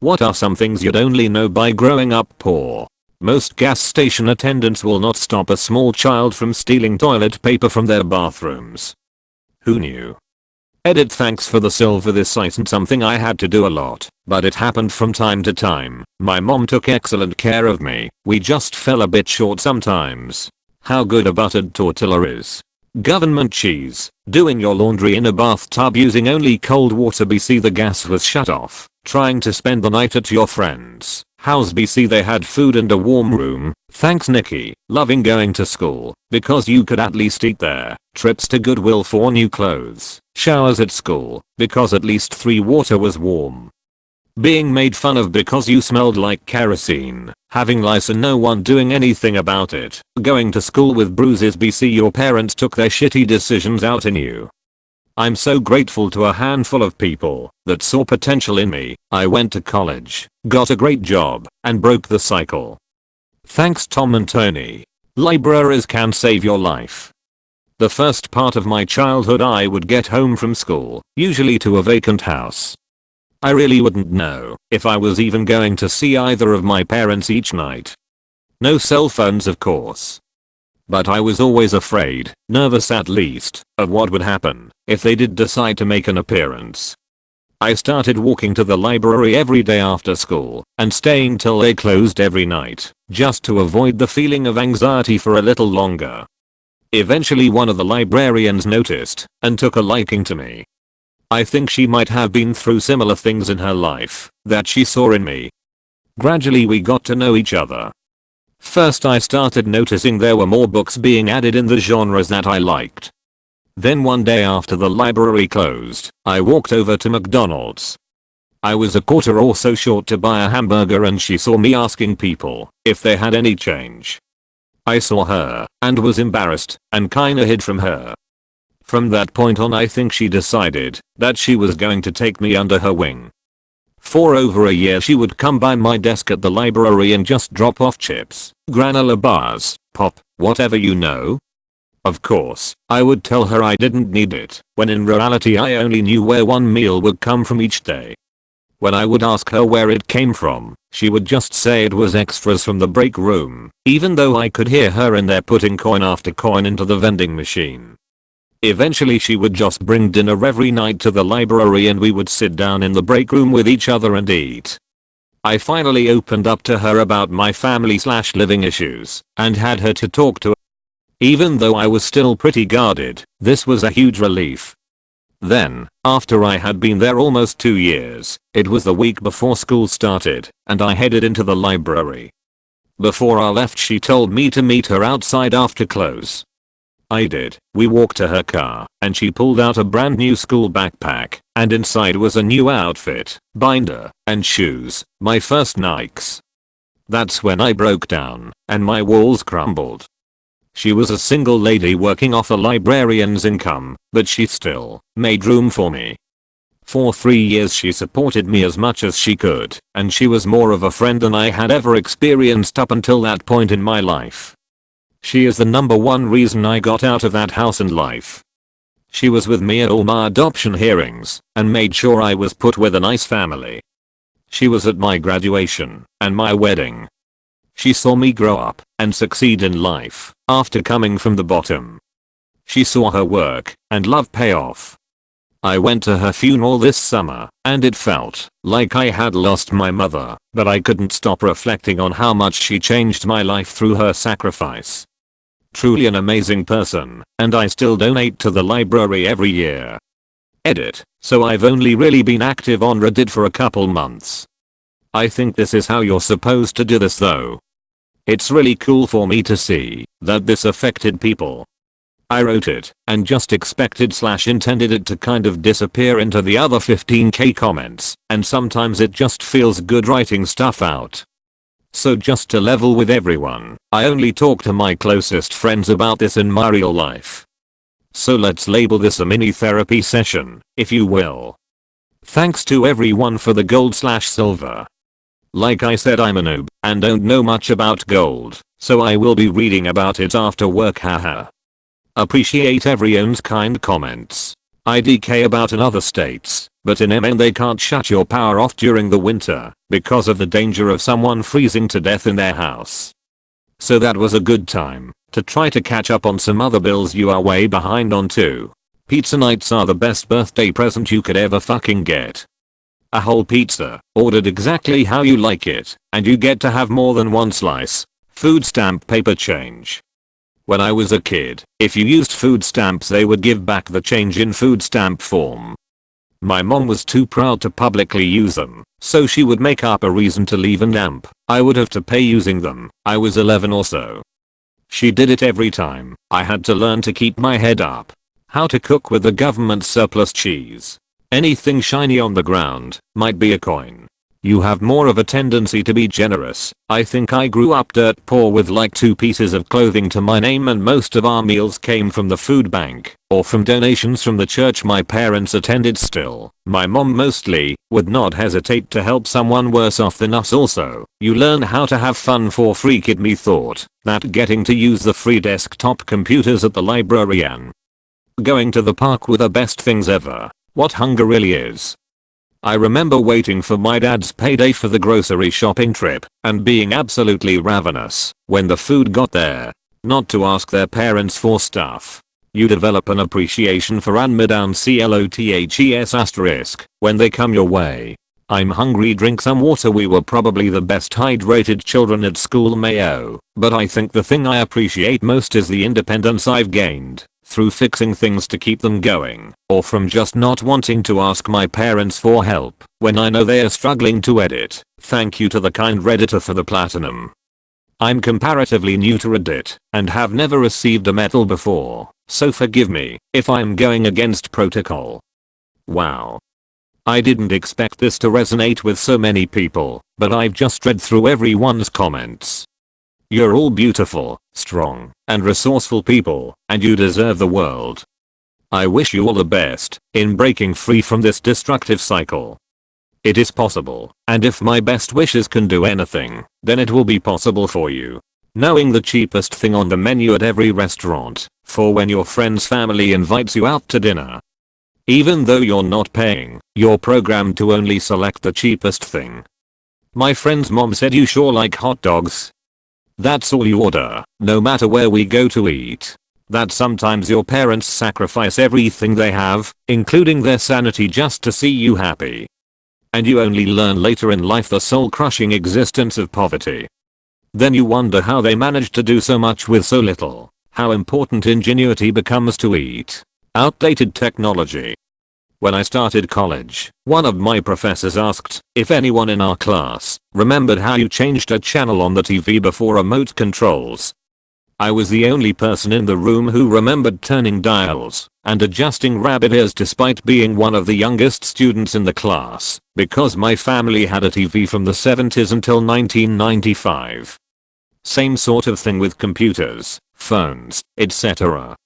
What are some things you'd only know by growing up poor? Most gas station attendants will not stop a small child from stealing toilet paper from their bathrooms. Who knew? Edit. Thanks for the silver. This isn't something I had to do a lot, but it happened from time to time. My mom took excellent care of me. We just fell a bit short sometimes. How good a buttered tortilla is. Government cheese. Doing your laundry in a bathtub using only cold water. BC the gas was shut off. Trying to spend the night at your friend's house. BC they had food and a warm room. Thanks Nikki. Loving going to school because you could at least eat there. Trips to Goodwill for new clothes. Showers at school because at least 3 water was warm. Being made fun of because you smelled like kerosene. Having lice and no one doing anything about it. Going to school with bruises. BC your parents took their shitty decisions out in you. I'm so grateful to a handful of people that saw potential in me. I went to college, got a great job, and broke the cycle. Thanks Tom and Tony. Libraries can save your life. The first part of my childhood I would get home from school, usually to a vacant house. I really wouldn't know if I was even going to see either of my parents each night. No cell phones of course. But I was always afraid, nervous at least, of what would happen if they did decide to make an appearance. I started walking to the library every day after school and staying till they closed every night, just to avoid the feeling of anxiety for a little longer. Eventually one of the librarians noticed and took a liking to me. I think she might have been through similar things in her life that she saw in me. Gradually we got to know each other. First I started noticing there were more books being added in the genres that I liked. Then one day after the library closed, I walked over to McDonald's. I was a quarter or so short to buy a hamburger and she saw me asking people if they had any change. I saw her and was embarrassed and kinda hid from her. From that point on I think she decided that she was going to take me under her wing. For over a year she would come by my desk at the library and just drop off chips, granola bars, pop, whatever you know. Of course, I would tell her I didn't need it, when in reality I only knew where one meal would come from each day. When I would ask her where it came from, she would just say it was extras from the break room, even though I could hear her in there putting coin after coin into the vending machine. Eventually she would just bring dinner every night to the library and we would sit down in the break room with each other and eat. I finally opened up to her about my family/living issues and had her to talk to. Even though I was still pretty guarded, this was a huge relief. Then, after I had been there almost 2 years, it was the week before school started and I headed into the library. Before I left she told me to meet her outside after close. I did. We walked to her car and she pulled out a brand new school backpack and inside was a new outfit, binder, and shoes, my first Nikes. That's when I broke down and my walls crumbled. She was a single lady working off a librarian's income, but she still made room for me. For 3 years she supported me as much as she could, and she was more of a friend than I had ever experienced up until that point in my life. She is the #1 reason I got out of that house and life. She was with me at all my adoption hearings and made sure I was put with a nice family. She was at my graduation and my wedding. She saw me grow up and succeed in life after coming from the bottom. She saw her work and love pay off. I went to her funeral this summer and it felt like I had lost my mother, but I couldn't stop reflecting on how much she changed my life through her sacrifice. Truly an amazing person, and I still donate to the library every year. Edit. So I've only really been active on Reddit for a couple months. I think this is how you're supposed to do this though. It's really cool for me to see that this affected people. I wrote it and just expected/intended it to kind of disappear into the other 15k comments, and sometimes it just feels good writing stuff out. So just to level with everyone, I only talk to my closest friends about this in my real life. So let's label this a mini therapy session, if you will. Thanks to everyone for the gold/silver. Like I said, I'm a noob and don't know much about gold, so I will be reading about it after work, haha. Appreciate everyone's kind comments. IDK about in other states, but in MN they can't shut your power off during the winter because of the danger of someone freezing to death in their house. So that was a good time to try to catch up on some other bills you are way behind on too. Pizza nights are the best birthday present you could ever fucking get. A whole pizza, ordered exactly how you like it, and you get to have more than one slice. Food stamp paper change. When I was a kid, if you used food stamps they would give back the change in food stamp form. My mom was too proud to publicly use them, so she would make up a reason to leave an amp I would have to pay using them. I was 11 or so. She did it every time. I had to learn to keep my head up. How to cook with the government surplus cheese. Anything shiny on the ground might be a coin. You have more of a tendency to be generous. I think I grew up dirt poor with like 2 pieces of clothing to my name, and most of our meals came from the food bank or from donations from the church my parents attended. Still, my mom mostly would not hesitate to help someone worse off than us. Also, you learn how to have fun for free. Kid me thought that getting to use the free desktop computers at the library and going to the park were the best things ever. What hunger really is. I remember waiting for my dad's payday for the grocery shopping trip and being absolutely ravenous when the food got there. Not to ask their parents for stuff. You develop an appreciation for *clothes* when they come your way. I'm hungry, drink some water. We were probably the best hydrated children at school, Mayo, but I think the thing I appreciate most is the independence I've gained through fixing things to keep them going, or from just not wanting to ask my parents for help when I know they are struggling to edit. Thank you to the kind Redditor for the platinum. I'm comparatively new to Reddit and have never received a medal before, so forgive me if I'm going against protocol. Wow. I didn't expect this to resonate with so many people, but I've just read through everyone's comments. You're all beautiful, strong, and resourceful people, and you deserve the world. I wish you all the best in breaking free from this destructive cycle. It is possible, and if my best wishes can do anything, then it will be possible for you. Knowing the cheapest thing on the menu at every restaurant, for when your friend's family invites you out to dinner. Even though you're not paying, you're programmed to only select the cheapest thing. My friend's mom said you sure like hot dogs. That's all you order, no matter where we go to eat. That sometimes your parents sacrifice everything they have, including their sanity, just to see you happy. And you only learn later in life the soul-crushing existence of poverty. Then you wonder how they manage to do so much with so little, how important ingenuity becomes to eat outdated technology. When I started college, one of my professors asked if anyone in our class remembered how you changed a channel on the TV before remote controls. I was the only person in the room who remembered turning dials and adjusting rabbit ears despite being one of the youngest students in the class, because my family had a TV from the 70s until 1995. Same sort of thing with computers, phones, etc.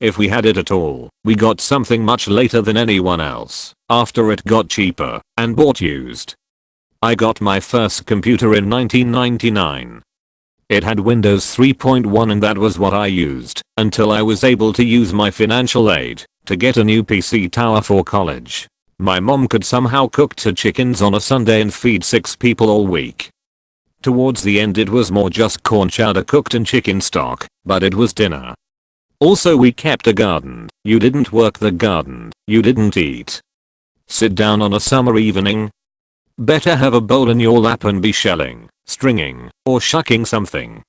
If we had it at all, we got something much later than anyone else, after it got cheaper and bought used. I got my first computer in 1999. It had Windows 3.1 and that was what I used until I was able to use my financial aid to get a new PC tower for college. My mom could somehow cook 2 chickens on a Sunday and feed 6 people all week. Towards the end it was more just corn chowder cooked in chicken stock, but it was dinner. Also we kept a garden. You didn't work the garden, you didn't eat. Sit down on a summer evening. Better have a bowl in your lap and be shelling, stringing, or shucking something.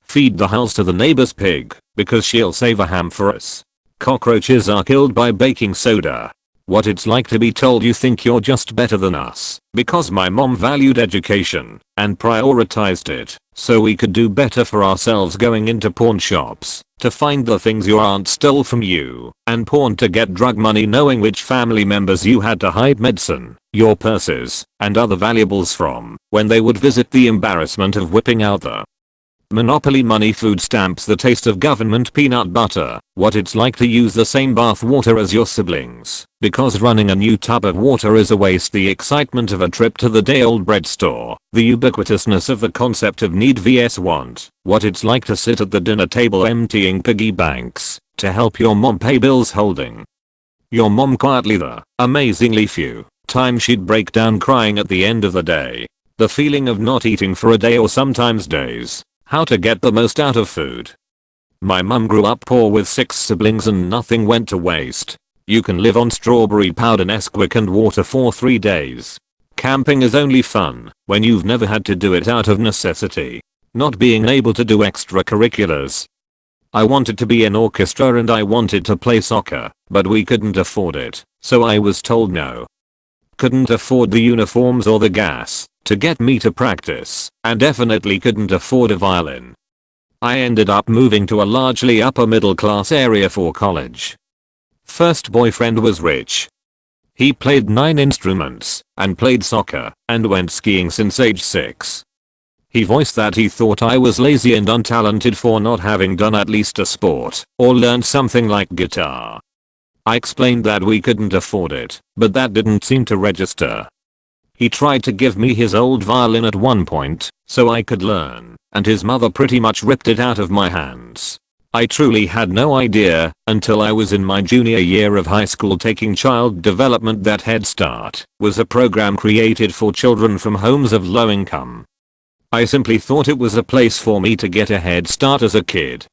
Feed the hulls to the neighbor's pig, because she'll save a ham for us. Cockroaches are killed by baking soda. What it's like to be told you think you're just better than us, because my mom valued education and prioritized it, so we could do better for ourselves going into pawn shops to find the things your aunt stole from you, and pawn to get drug money, knowing which family members you had to hide medicine, your purses, and other valuables from when they would visit, the embarrassment of whipping out the Monopoly money, food stamps, the taste of government peanut butter, what it's like to use the same bath water as your siblings, because running a new tub of water is a waste, the excitement of a trip to the day-old bread store, the ubiquitousness of the concept of need vs want, what it's like to sit at the dinner table emptying piggy banks to help your mom pay bills, holding Your mom quietly the amazingly few times she'd break down crying at the end of the day. The feeling of not eating for a day or sometimes days. How to get the most out of food. My mum grew up poor with 6 siblings and nothing went to waste. You can live on strawberry powder, Nesquik and water for 3 days. Camping is only fun when you've never had to do it out of necessity. Not being able to do extracurriculars. I wanted to be in orchestra and I wanted to play soccer, but we couldn't afford it, so I was told no. Couldn't afford the uniforms or the gas to get me to practice, and definitely couldn't afford a violin. I ended up moving to a largely upper middle class area for college. First boyfriend was rich. He played 9 instruments, and played soccer, and went skiing since age 6. He voiced that he thought I was lazy and untalented for not having done at least a sport, or learned something like guitar. I explained that we couldn't afford it, but that didn't seem to register. He tried to give me his old violin at one point, so I could learn, and his mother pretty much ripped it out of my hands. I truly had no idea until I was in my junior year of high school taking child development that Head Start was a program created for children from homes of low income. I simply thought it was a place for me to get a head start as a kid.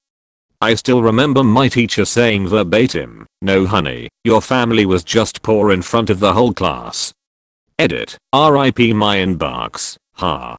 I still remember my teacher saying verbatim, "No honey, your family was just poor," in front of the whole class. Edit. RIP my inbox. Ha.